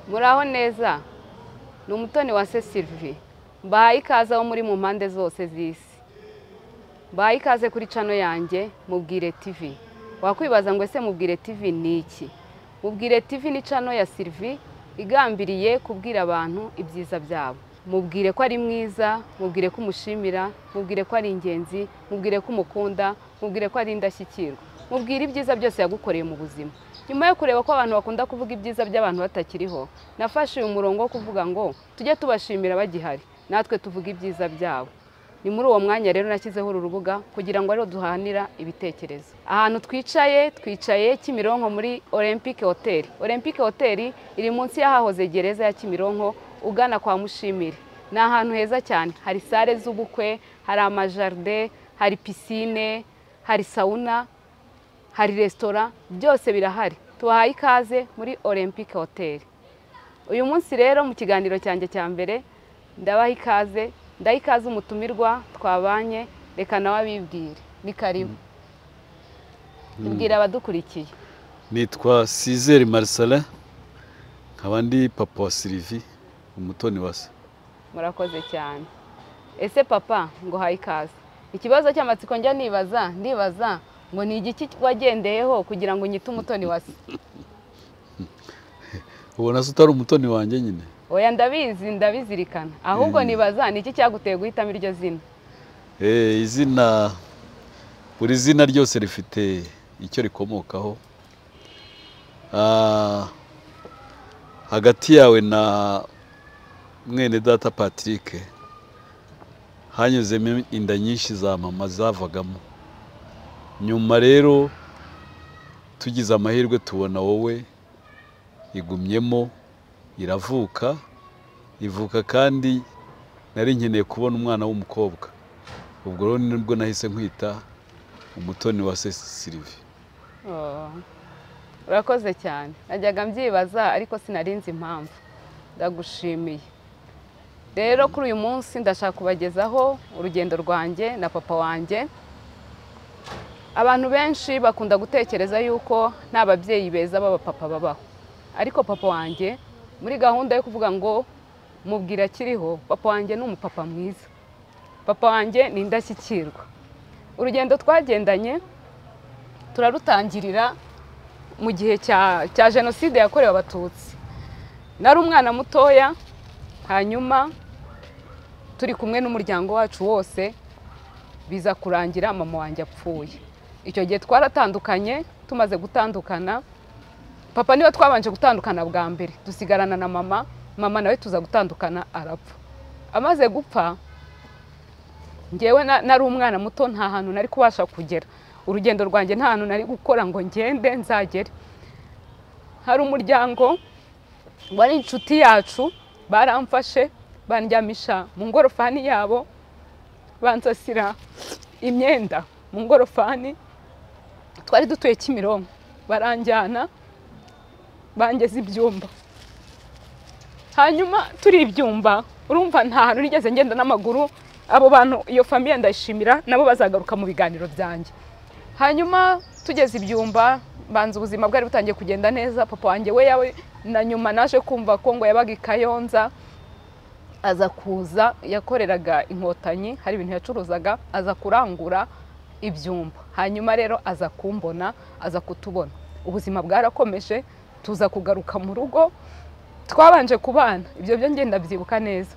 Muraho neza. Ni umutoni wa Sylvie. Mbahaye ikaze aho muri mu mpande zose z'isi. Mbahaye ikaze kuri channel yanjye Mubwire TV. Wakwibaza ngo ese Mubwire TV ni iki? Mubwire TV ni channel ya Sylvie igambiriye kubwira abantu ibyiza byabo. Mubwire ko ari mwiza, mubwire ko umushimira, mubwire ko ari ingenzi, mubwire ko umukunda, mubwire ko ari indashyikirwa. Mubwire ibyiza byose yagukoreye mu buzima. Nyuma yo kureba ko abantu bakunda kuvuga ibyiza by'abantu batakiriho, nafashe uyu murongo wo kuvuga ngo tujye tubashimira bagihari, natwe tuvuga ibyiza byabo. Ni muri uwo mwanya rero nashyizeho uru rubuga kugira ngo rero duhanira ibitekerezo. Ahantu twicaye Kimironko muri Olympic Hotel. Olympic Hotel iri munsi y'ahahoze gereza ya Kimironko ugana kwa Mushimire. Ni ahantu heza cyane, hari sale z'ubukwe, hari amajardin, hari piscine, hari sauna, hari restaurant, byose birahari. Tubahaye ikaze muri Olympic Hotel. Uyu munsi rero mu kiganiro cyanjye cya mbere ndabaha ikaze, ndayikaze umutumirwa twabanye, reka nawe abibwire. Ni karibu. Mbwira abadukurikiye. Nitwa Sizere Marcela, nkaba ndi papa wa Sylvie, umutoni wa se. Murakoze cyane. Ese papa ngo haye ikaze. Ikibazo cy'amatsiko njya ndibaza ngo ni igiki wagendeyeho kugira ngo nyite umutoni wa se? Ubona se utari umutoni wanjye nyine? Oya ndabizirikana. Ahubwo nibaza ni iki cyaguteye guhitamo iryo zina? Izina, buri zina ryose rifite icyo rikomokaho. Hagati yawe na mwene data Patrick hanyuzemo inda nyinshi za mama zavagamo. Nyuma rero tugize amahirwe tubona wowe igumyemo, ivuka kandi nari nkeneye kubona umwana w'umukobwa. Ubwo rero nibwo nahise nkwita umutoni wa Sylvie. Urakoze cyane. Najyaga mbyibaza ariko sinarinzi impamvu. Ndagushimiye. Rero kuri uyu munsi ndashaka kubagezaho urugendo rwanjye na papa wanjye. Abantu benshi bakunda gutekereza yuko nta babyeyi beza b'abapapa babaho. Ariko papa wanjye muri gahunda yo kuvuga ngo mubwira kiriho, papa wanjye ni umupapa mwiza. Papa wanjye ni indashyikirwa. Urugendo twagendanye turarutangirira mu gihe cya Jenoside yakorewe Abatutsi. Nari umwana mutoya, hanyuma turi kumwe n'umuryango wacu wose biza kurangira mama wanjye apfuye. Icyo gihe twaratandukanye, tumaze gutandukana. Papa niwe twabanje gutandukana bwa mbere, dusigarana na mama nawe tuza gutandukana arapfa. Amaze gupfa, ngewe nari umwana muto, nta hantu nari kubasha kugera. Urugendo rwanjye nta hantu nari gukora ngo ngende nzagere. Hari umuryango wari inshuti yacu, baramfashe bandyamisha mu ngorofani yabo, bansasira imyenda mu ngorofani. Twari dutuye Kimironko, baranjyana bangeze ibyumba. Hanyuma turi ibyumba, urumva nta hantu nigeze ngenda n'amaguru. Abo bantu iyo famiye ndayishimira, nabo bazagaruka mu biganiro byanjye. Hanyuma tugeze ibyumba, banze ubuzima bwari butangiye kugenda neza. Papa wanjye we yawe na nyuma naje kumva ko ngo yabaga i Kayonza, aza kuza, yakoreraga inkotanyi, hari ibintu yacuruzaga, aza kurangura ibyumba. Hanyuma rero aza kumbona, aza kutubona. Ubuzima bwarakomeje, tuza kugaruka mu rugo. Twabanje kubana, ibyo byo ngenda byibuka neza.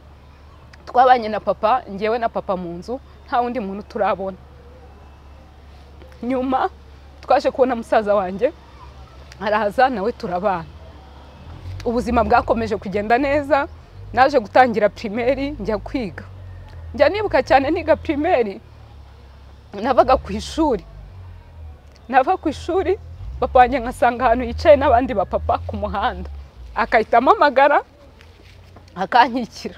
Twabanye na papa, ngewe na papa mu nzu, nta wundi muntu turabona. Nyuma twaje kubona musaza wanjye, araza nawe turabana. Ubuzima bwakomeje kugenda neza. Naje gutangira primaire, njya kwiga. Njya nibuka cyane niga primaire, navaga ku ishuri. Nava ku ishuri, papa wanjye nkasanga ahantu yicaye n'abandi bapapa ku muhanda. Akahita amamagara, akankikira.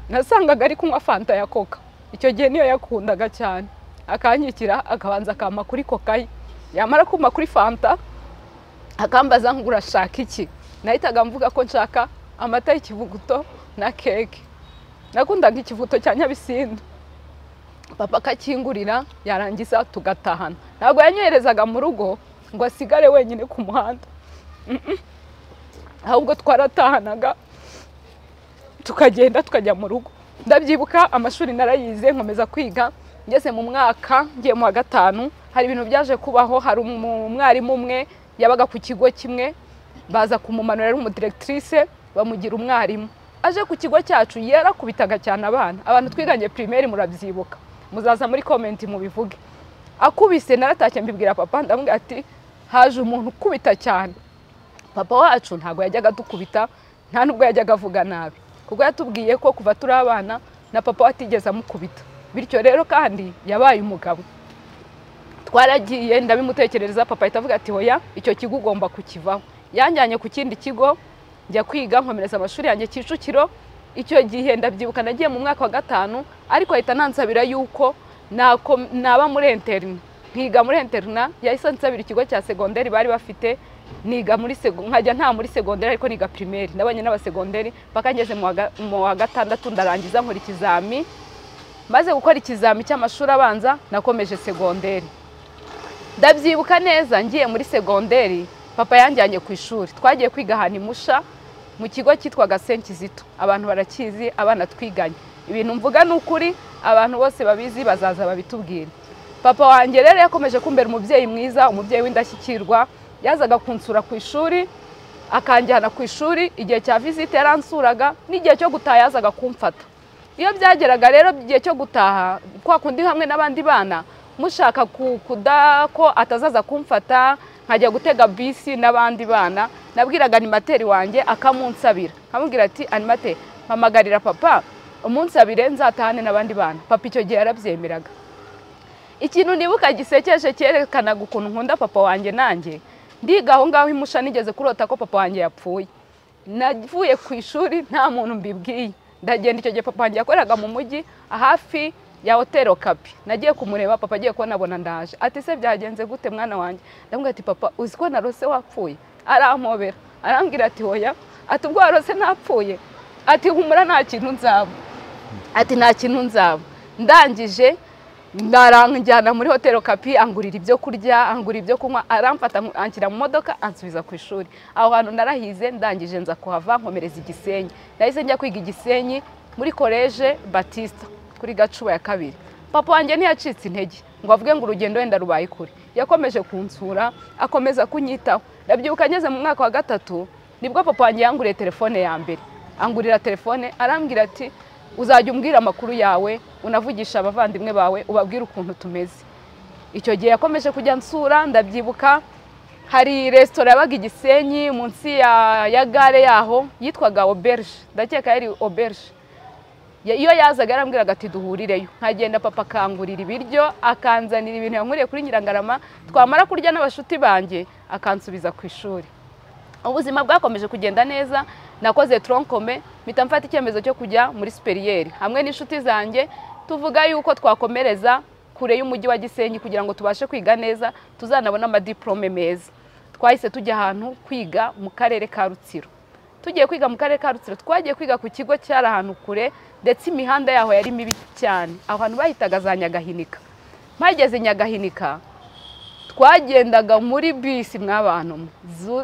Nasangaga ari kunywa fanta ya Coca. Icyo gihe niyo yakundaga cyane. Akankikira, akabanza akama kuri Coca ye. Yamara kuma kuri fanta, akambaza ngo urashaka iki? Nahitaga mvuga ko nshaka amata y'ikivuguto na keke. Nakundaga ikivuguto cya Nyabisindu. Papa akakingurira, yarangiza tugatahana. Ntabwo yanyoherezaga mu rugo ngo asigare wenyine ku muhanda. ahubwo twaratahanaga tukagenda tukajya mu rugo. Ndabyibuka amashuri narayize nkomeza kwiga, ngeze mu mwaka ngiye mu wa gatanu hari ibintu byaje kubaho. Hari umwarimu umwe yabaga ku kigo kimwe, baza kumumanura, ari umudirectrice, bamugira umwarimu. Aje ku kigo cyacu yarakubitaga cyane abana. Abantu twiganye primaire murabyibuka, muzaza muri comment mubivuge. Akubise naratashye mbibwira papa, ndamubwira ati haje umuntu ukubita cyane. Papa wacu ntago yajyaga dukubita, nta nubwo yajyaga avuga nabi, kuko yatubwiye ko kuva turi abana na papa watigeze amukubita. Bityo rero kandi yabaye umugabo. Twaragiye ndabimutekerereza, papa ahita avuga ati hoya icyo kigo ugomba kukivaho. Yanjyanye ku kindi kigo njya kwiga, nkomereza amashuri yanjye Kicukiro. Icyo gihe ndabyibuka nagiye mu mwaka wa gatanu, ariko ahita nansabira yuko naba muri interne, nkiga muri interna. Yahise ansabira ikigo cya secondaire bari bafite, niga muri nkajya nta muri secondaire ariko niga primaire. Nabanye n'aba secondaire paka ngeze mu wa gatandatu ndarangiza nkora ikizami. Maze gukora ikizami cy'amashuri abanza nakomeje secondaire. Ndabyibuka neza ngiye muri secondaire, papa yanjyanye ku ishuri. Twagiye kwiga ahantu Musha mu kigo cyitwaga Senkizito. Abantu barakizi, abana twiganye. Ibintu mvuga n'ukuri, abantu bose babizi bazaza babitubwira. Papa wanjye rero yakomeje kumbera umubyeyi mwiza, umubyeyi w'indashyikirwa. Yazaga kunsura ku ishuri, akanjyana ku ishuri. Igihe cya visite yaransuraga, n'igihe cyo gutaha yazaga kumfata. Iyo byageraga rero igihe cyo gutaha, kwa kundi hamwe n'abandi bana mushaka ko atazaza kumfata, nkajya gutega bisi n'abandi bana, nabwiraga animateri wanjye akamunsabira. Nkamubwira ati animateri mpamagarira papa umunsabire nzatahane n'abandi bana. Papa icyo gihe yarabyemeraga. Ikintu nibuka gisekeje cyerekanaga ukuntu nkunda papa wanjye nanjye, ndiga aho ngaho Musha nigeze kurota ko papa wanjye yapfuye. Navuye ku ishuri nta muntu mbibwiye, ndagenda. Icyo gihe papa wanjye yakoraga mu mujyi hafi ya Hotel Okapi. Nagiye kumureba, papa agiye kubona abona ndaje. Ati se byagenze gute mwana wanjye? Ndamubwira ati papa uzi ko narose wapfuye? Arampobera arambwira ati hoya, ati ubwo warose napfuye? Ati humura nta kintu nzaba, ati nta kintu nzaba. Ndangije ndaranjyana muri Hotel Okapi, angurira ibyo kurya, angurira ibyo kunywa, aramfata anshyira mu modoka ansubiza ku ishuri. Aho hantu narahize, ndangije nza kuhava nkomereza Igisenyi. Nahise njya kwiga Igisenyi muri College Batista kuri Gacuba ya kabiri. Papa wanjye ntiyacitse intege ngo avuge ngo urugendo wenda rubaye kure. Yakomeje kunsura, akomeza kunyitaho. Ndabyibuka ngeze mu mwaka wa gatatu nibwo papa wanjye yanguriye telefone ya mbere. Angurira telefone arambwira ati uzajya umbwira amakuru yawe, unavugisha abavandimwe bawe, ubabwira ukuntu tumeze. Icyo gihe yakomeje kujya nsura. Ndabyibuka hari restaurant yabaga Igisenyi munsi ya gare yaho yitwaga Auberge, ndakeka yari Auberge. Iyo yazaga yarambwiraga ati duhurireyo. Nkagenda papa akangurira ibiryo, akanzanira ibintu yankuriye kuri Nyirangarama, twamara kurya n'abashuti banjye akansubiza ku ishuri. Ubuzima bwakomeje kugenda neza. Nakoze tronkome, mpita mfata icyemezo cyo kujya muri superieur hamwe n'inshuti zanjye, tuvuga yuko twakomereza kure y'umujyi wa Gisenyi kugira ngo tubashe kwiga neza, tuzanabona amadiplome meza. Twahise tujya ahantu kwiga mu karere ka Rutsiro. Tugiye kwiga mu karere ka Rutsiro, twagiye kwiga ku kigo cyari ahantu kure, ndetse imihanda yaho yari mibi cyane. Aho hantu bahitaga za Nyagahinika. Mpageze Nyagahinika, twagendaga muri bisi mw'abantu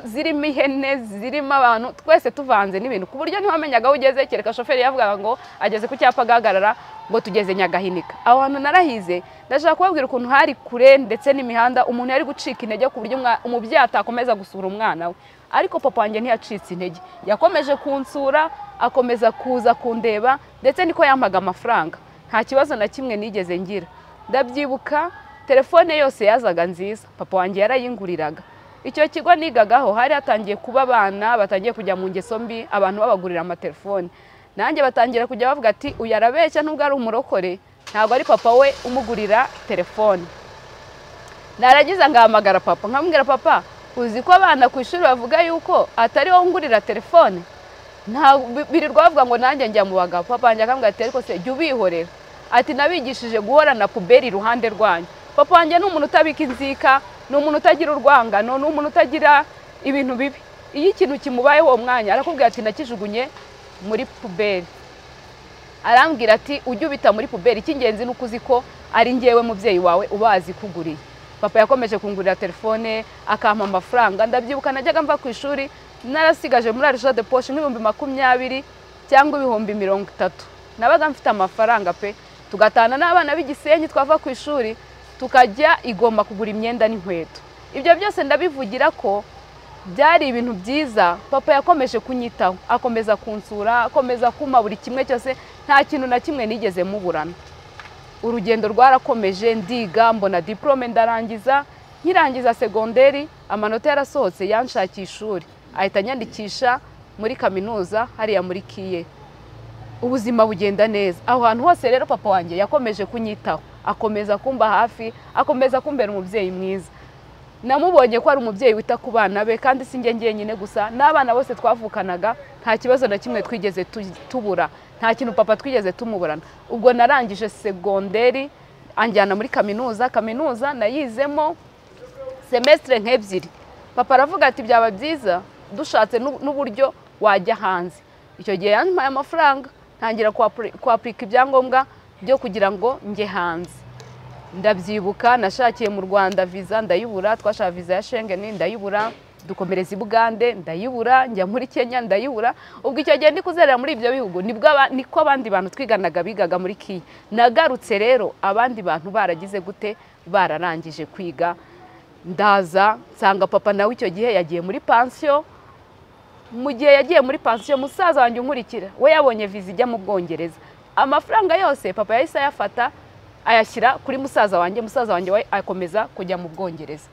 zirimo ihene, zirimo abantu, twese tuvanze n'ibintu ku buryo ntiwamenyaga aho ugeze, kereka shoferi yavugaga ngo ageze ku cyapa gahagarara ngo tugeze Nyagahinika. Aho hantu narahize. Ndashaka kubabwira ukuntu hari kure ndetse n'imihanda umuntu yari gucika intege ku buryo umubyeyi atakomeza gusura umwana we. Ariko papa wanjye ntiyacitse intege, yakomeje kunsura, akomeza kuza kundeba, ndetse niko yampaga amafaranga. Nta kibazo na kimwe nigeze ngira. Ndabyibuka telefone yose yazaga nziza papa wanjye yarayinguriraga. Icyo kigo nigagaho hari hatangiye kuba abana batangiye kujya mu ngeso mbi, abantu babagurira amatelefone. Nanjye batangira kujya bavuga ati uyu arabeshya nubwo ari umurokore, ntabwo ari papa we umugurira telefone. Naragize ngahamagara papa nkamubwira papa uzi ko abana ku ishuri bavuga yuko atari wowe ngurira telefone? Nta birirwa bavuga ngo nanjye njya mu bagabo. Papa wanjye akambwira ati ariko se jya ubihorera, ati nabigishije guhora na puberi iruhande rwanyu. Papa wanjye ni umuntu utabika inzika, ni umuntu utagira urwangano, ni umuntu utagira ibintu bibi. Iyo ikintu kimubayeho uwo mwanya arakubwira ati nakijugunye muri puberi. Arambwira ati ujye ubita muri puberi, icy'ingenzi nuko uzi ko ari ngewe mubyeyi wawe ubazi kuguriye. Papa yakomeje kungurira telefone, akampa amafaranga. Ndabyibuka najyaga mva ku ishuri narasigaje muri argent de poche nk'ibihumbi 20 cyangwa ibihumbi 30. Nabaga mfite amafaranga pe, tugatana n'abana b'igisenyi twava ku ishuri tukajya igomba kugura imyenda n'inkweto. Ibyo byose ndabivugira ko byari ibintu byiza. Papa yakomeje kunyitaho, akomeza kunsura, akomeza kuma buri kimwe cyose, nta kintu na kimwe nigeze muburana. Urugendo rwarakomeje, ndiga, mbona diplome ndarangiza. Nkirangiza segonderi amanota yarasohotse, yanshakira ishuri, ahita nyandikisha muri kaminuza hariya muri Kiye. Ubuzima bugenda neza. Aho hantu hose rero papa wanjye yakomeje kunyitaho, akomeza kumba hafi, akomeza kumbera umubyeyi mwiza. Namubonye ko ari umubyeyi wita ku bana be, kandi si njye nyine gusa, n'abana bose twavukanaga nta kibazo na kimwe twigeze tubura, nta kintu papa twigeze tumuburana. Ubwo narangije segonderi anjyana muri kaminuza nayizemo semestre nk'ebyiri. Papa aravuga ati byaba byiza dushatse n'uburyo wajya hanze. Icyo gihe yampaye amafaranga, ntangira kwaplika ibyangombwa byo kugira ngo njye hanze. Ndabyibuka nashakiye mu Rwanda visa ndayibura, twashaka visa ya Schengen ndayibura, dukomereza i Bugande ndayibura, njya muri Kenya ndayibura. Ubwo icyo gihe ndi kuzerera muri ibyo bihugu niko abandi bantu twiganaga bigaga muri Kiye. Nagarutse rero abandi bantu baragize gute, bararangije kwiga. Ndaza nsanga papa nawe icyo gihe yagiye muri pension. Mu gihe yagiye muri pension, musaza wanjye unkurikira we yabonye visa ijya mu Bwongereza. Amafaranga yose papa yahise ayafata ayashyira kuri musaza wanjye we akomeza kujya mu Bwongereza.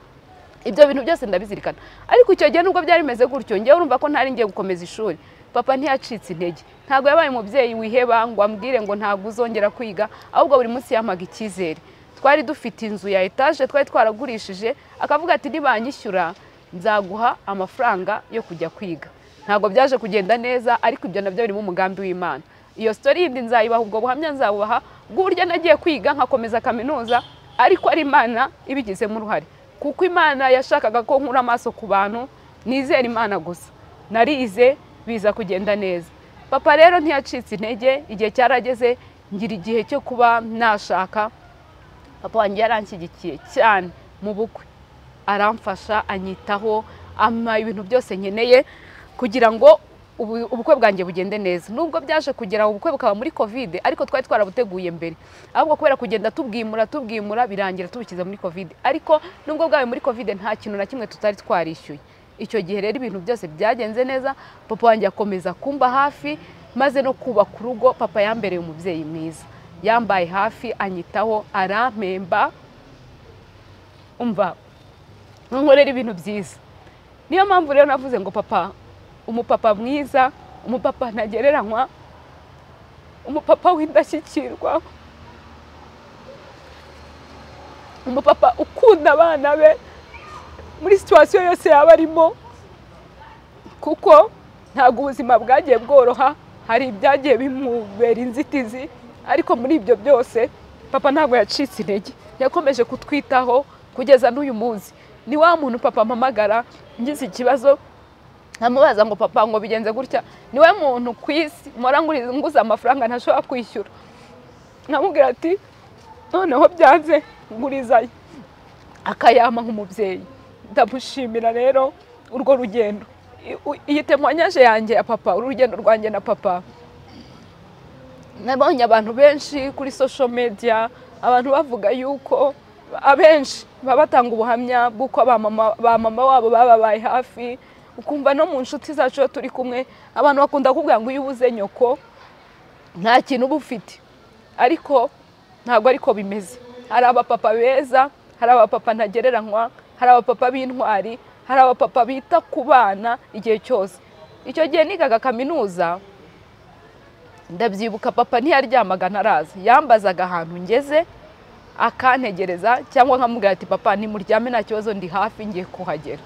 Ibyo bintu byose ndabizirikana. Ariko icyo gihe nubwo byari bimeze gutyo, ngewe urumva ko ntari ngiye gukomeza ishuri. Papa ntiyacitse intege, ntabwo yabaye umubyeyi wiheba ngo ambwire ngo ntabwo uzongera kwiga, ahubwo buri munsi yamaga icyizere. Twari dufite inzu ya etage twari twaragurishije, akavuga ati nibanyishyura nzaguha amafaranga yo kujya kwiga. Ntabwo byaje kugenda neza, ariko ibyo nabyo biri mu mugambi w'Imana. Iyo story yindi nzayibaha, ubwo buhamya nzabubaha bw'uburyo nagiye kwiga nkakomeza kaminuza, ariko ari Imana ibigizemo uruhare, kuko Imana yashakaga ko nkura amaso ku bantu, nizera Imana gusa. Narize biza kugenda neza. Papa rero ntiyacitse intege, igihe cyarageze ngira igihe cyo kuba nashaka. Papa wanjye yaranshyigikiye cyane mu bukwe, aramfasha, anyitaho, ama ibintu byose nkeneye kugira ngo ubukwe bwanjye bugende neza. Nubwo byaje kugera ubukwe bukaba muri Covid, ariko twari twarabuteguye mbere, ahubwo kubera kugenda tubwimura birangira tubikiza muri Covid. Ariko nubwo bwawe muri Covid nta kintu na kimwe tutari twarishyuye. Icyo gihe rero ibintu byose byagenze neza, papa wanjye akomeza kumba hafi, maze no kubaka urugo. Papa yambereye umubyeyi mwiza, yambaye hafi, anyitaho, arampemba, umva nkorera ibintu byiza. Niyo mpamvu rero navuze ngo papa, umupapa mwiza, umupapa ntagereranywa, umupapa w'indashyikirwa, umupapa ukunda abana be muri situation yose yaba arimo, kuko ntabwo ubuzima bwagiye bworoha, hari ibyagiye bimubera inzitizi, ariko muri ibyo byose papa ntabwo yacitse intege, yakomeje kutwitaho kugeza n'uyu munsi. Ni wa muntu papa mpamagara ngize ikibazo nkamubaza ngo papa ngo bigenze gutya, niwe muntu kwisi mpora nguza amafaranga ntashobora kwishyura, nkamubwira ati noneho byanze ngurizayo, akayama nk'umubyeyi. Ndamushimira rero urwo rugendo. Iyi témoignage yanjye ya papa, urugendo rwanjye na papa, nabonye abantu benshi kuri social media, abantu bavuga yuko abenshi babatanga ubuhamya bw'uko ba mama wabo bababaye hafi. Ukumva no mu nshuti zacu turi kumwe abantu bakunda kuvuga ngo iyo ubuze nyoko nta kintu uba ufite, ariko ntabwo ariko bimeze. Hari abapapa beza, hari abapapa ntagereranywa, hari abapapa b'intwari, hari abapapa bita ku bana igihe cyose. Icyo gihe nigaga kaminuza, ndabyibuka papa ntiyaryamaga ntaraza, yambazaga ahantu ngeze akantegereza, cyangwa nkamubwira ati papa nimuryame nta kibazo ndi hafi ngiye kuhagera.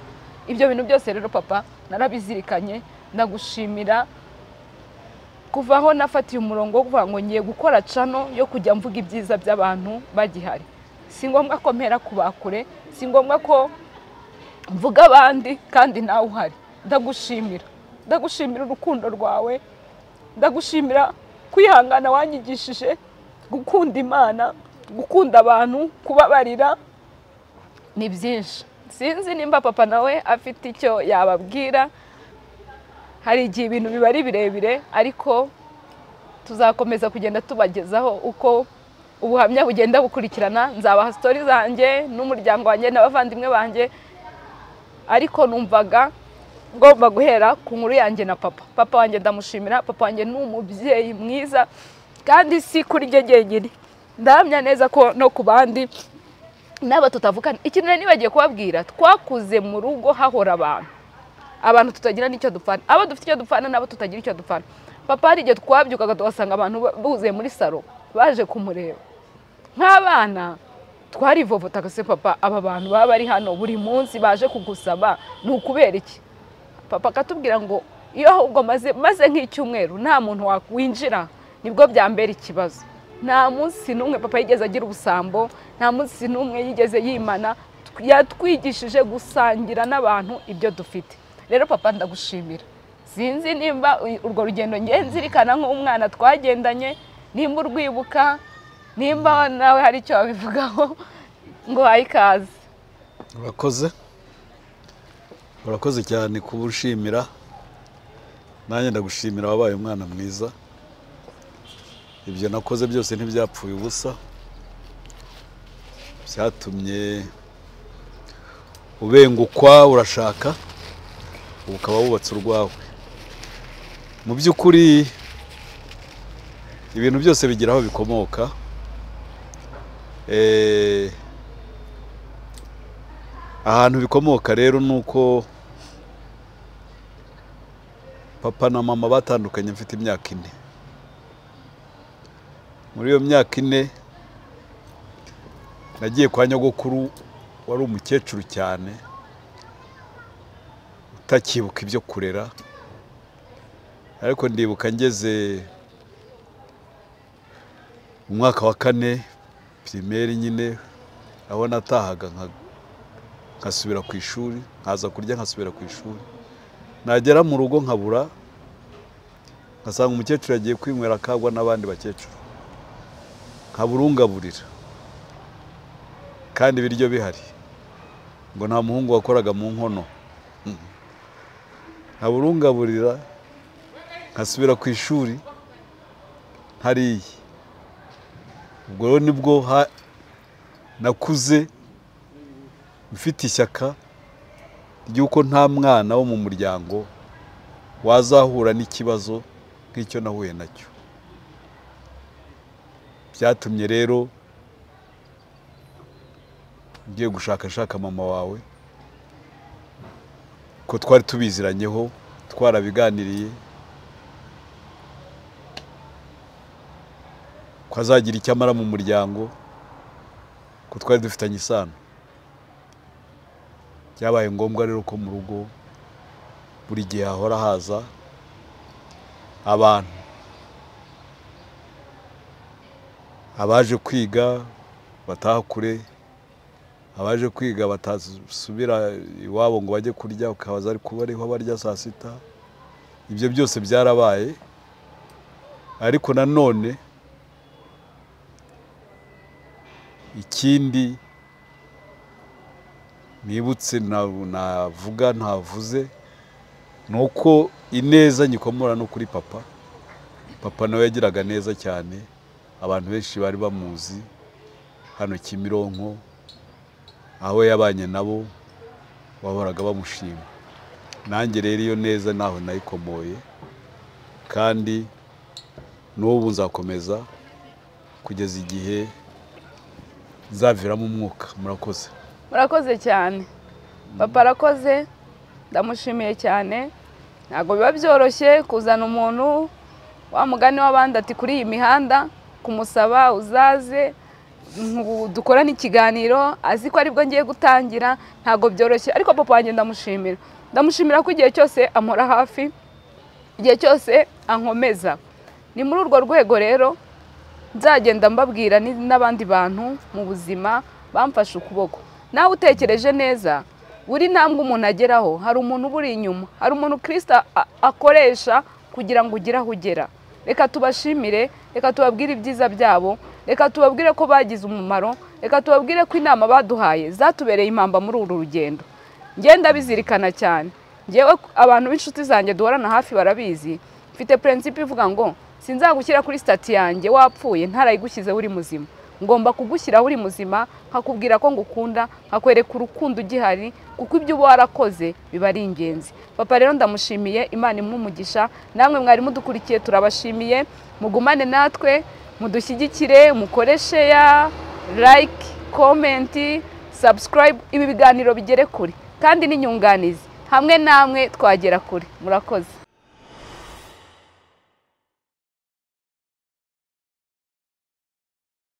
Ibyo bintu byose rero papa narabizirikanye. Ndagushimira kuvaho nafatiye umurongo wo kuvuga ngo ngiye gukora cano yo kujya mvuga ibyiza by'abantu bagihari. Si ngombwa ko mpera kubakure, si ngombwa ko mvuga abandi kandi nawe uhari. Ndagushimira urukundo rwawe, ndagushimira kwihangana wanyigishije, gukunda Imana, gukunda abantu, kubabarira. Ni byinshi. Sinzi nimba papa nawe afite icyo yababwira, hari igihe ibintu biba ari birebire ariko tuzakomeza kugenda tubagezaho uko ubuhamya bugenda bukurikirana. Nzabaha story zanjye n'umuryango wanjye n'abavandimwe banjye, ariko numvaga ngomba guhera ku nkuru yanjye na papa. Papa wanjye ndamushimira, papa wanjye ni umubyeyi mwiza kandi si kuri njye jyenyine, ndahamya neza ko no ku bandi n'aba tutavukana. Ikintu nibagiye kubabwira, twakuze mu rugo hahora abantu tutagira n'icyo dupfana, abo dufite icyo dupfana n'abo tutagira icyo dupfana. Papa hari igihe twabyukaga tugasanga abantu buzuye muri salo baje kumureba. Nk'abana twarivovotaga, se papa, aba bantu baba bari hano buri munsi baje kugusaba ni ukubera iki? Papa akatubwira ngo iyo ahubwo maze nk'icyumweru nta muntu wakwinjira nibwo byambera ikibazo. Nta munsi n'umwe papa yigeze agira ubusambo, nta munsi n'umwe yigeze yimana, yatwigishije gusangira n'abantu ibyo dufite. Rero papa ndagushimira, sinzi nimba urwo rugendo nzirikana nk'umwana twagendanye, nimba urwibuka, nimba nawe hari icyo wabivugaho, ngo haye ikaze. urakoze cyane kuba ushimira, nanjye ndagushimira, wabaye umwana mwiza. Ibyo nakoze byose ntibyapfuye ubusa, byatumye ubengukwa, urashaka, ukaba wubatse urwawe. Mu by'ukuri ibintu byose bigira aho bikomoka. Ahantu bikomoka rero nuko papa na mama batandukanye mfite imyaka 4. Muri iyo myaka 4 nagiye kwa nyogokuru wari umukecuru cyane, utakibuka ibyo kurera, ariko ndibuka ngeze mu mwaka wa 4 primaire nyine, aho natahaga nkasubira ku ishuri, nkaza kurya nkasubira ku ishuri. Nagera mu rugo nkabura, nkasanga umukecuru yagiye kwinywera akagwa n'abandi bakecuru, nkaburungaburira kandi ibiryo bihari, ngo nta muhungu wakoraga mu nkono. Nkaburungaburira nkasubira ku ishuri hariya. Ubwo rero nibwo nakuze mfite ishyaka ry'uko nta mwana wo mu muryango wazahura n'ikibazo nk'icyo nahuye nacyo. Byatumye rero ngiye gushaka mama wawe, ko twari tubiziranyeho, twarabiganiriye ko azagira icyo amara mu muryango, ko twari dufitanye isano. Byabaye ngombwa rero ko mu rugo buri gihe hahora haza abantu, abaje kwiga bataha kure, abaje kwiga batasubira iwabo ngo bajye kurya, ukabaza ari kuba ariho barya saa sita. Ibyo byose byarabaye, ariko nanone ikindi nibutse ntavuze nuko ineza nyikomora no kuri papa. Papa nawe yagiraga neza cyane, abantu benshi bari bamuzi hano Kimironko, aho yabanye nabo wahoraga bamushima. Nanjye rero iyo neza naho nayikomoye, kandi n'ubu nzakomeza kugeza igihe zaviramo umwuka. Murakoze cyane papa, arakoze, ndamushimiye cyane. Ntabwo biba byoroshye kuzana umuntu wa mugani w'abandi ati kuri iyi mihanda kumusaba uzaze dukorana ikiganiro, azi ko aribwo ngiye gutangira, ntabwo byoroshye. Ariko papa wanjye ndamushimira ko igihe cyose amora hafi, igihe cyose ankomeza. Ni muri urwo rwego rero nzagenda mbabwira n'abandi bantu mu buzima bamfashe ukuboko. Nawe utekereje neza, buri ntambwe umuntu ageraho hari umuntu uburi inyuma, hari umuntu Kristo akoresha kugira ngo ugire aho ugera. Reka tubashimire, reka tubabwire ibyiza byabo, reka tubabwire ko bagize umumaro, reka tubabwire ko inama baduhaye zatubereye impamba muri uru rugendo. Ngenda bizirikana cyane, ngewe abantu b'inshuti zanjye duhorana hafi barabizi, mfite principe ivuga ngo sinzagushyira kuri stati yanjye wapfuye ntarayigushyizeho uri muzima, ngomba kugushyiraho uri muzima, nkakubwira ko ngukunda, nkakwereka urukundo ugihari, kuko ibyo uba warakoze biba ari ingenzi. Papa rero ndamushimiye, Imana imumugisha, namwe mwari mudukurikiye turabashimiye, mugumane natwe, mudushyigikire, mukore share, like, comment, subscribe, ibi biganiro bigere kure kandi n'inyunganizi, hamwe namwe twagera kure. Murakoze.